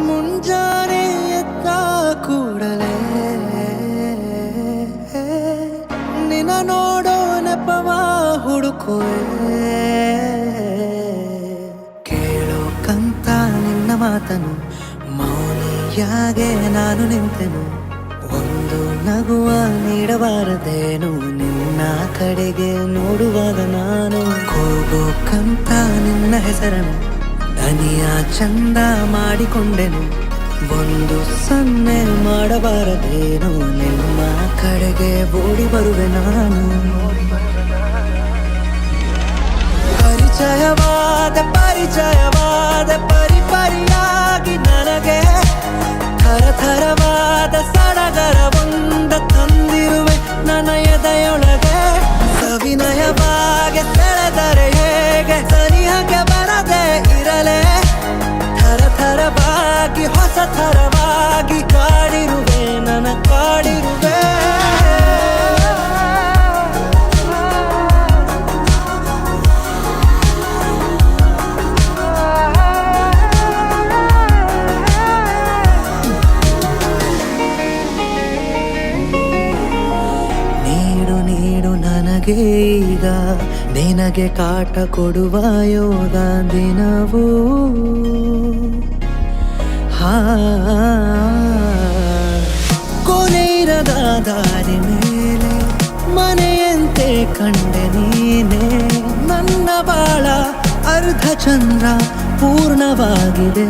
ಮುಂಜಾನೆ ಎದ್ದ ಕೂಡಲೇ ನಿನ್ನ ನೋಡೋ ನೆಪವ ಹುಡುಕುವೆ. ಕೇಳೋಕಂತ ನಿನ್ನ ಮಾತನು ಮೌನಿಯಾಗೆ ನಾನು ನಿಂತೆನು. ಒಂದು ನಗುವ ನೀಡಬಾರದೇನು ನಿನ್ನ ಕಡೆಗೆ ನೋಡುವಾಗ ನಾನು. ಕೂಗೋಕಂತ ನಿನ್ನ ಹೆಸರನ್ನು ದನಿಯ ಚಂದ ಮಾಡಿಕೊಂಡೆನು. ಒಂದು ಸನ್ನೆ ಮಾಡಬಾರದೇನು ನಿಮ್ಮ ಕಡೆಗೆ ಓಡಿ ಬರುವೆ ನಾನು. ಪರಿಚಯವಾದ ಪರಿಪರಿಯಾಗಿ ನನಗೆ ಥರಥರವಾದ ಸಡಗರವೊಂದ ತಂದಿರುವೆ ನನ್ನ ಎದೆಯೊಳಗೆ. ಸವಿನಯವಾಗಿ ಸೆಳೆದರೆ ಹೇಗೆ ಸನಿಹಕ್ಕೆ ಬರದೆ ಇರಲೇ. ಥರಥರವಾಗಿ ಹೊಸ ಥರವಾಗಿ ಕಾಡಿರುವೆ ನನ್ನ ಕಾಡಿರುವೆ. ಈಗ ನಿನಗೆ ಕಾಟ ಕೊಡುವ ಯೋಗ ದಿನವೂ ಕೊನೆಯಿರದ ದಾರಿ ಮೇಲೆ ಮನೆಯಂತೆ ಕಂಡೆ ನೀನೆ. ನನ್ನ ಬಾಳ ಅರ್ಧ ಚಂದ್ರ ಪೂರ್ಣವಾಗಿದೆ.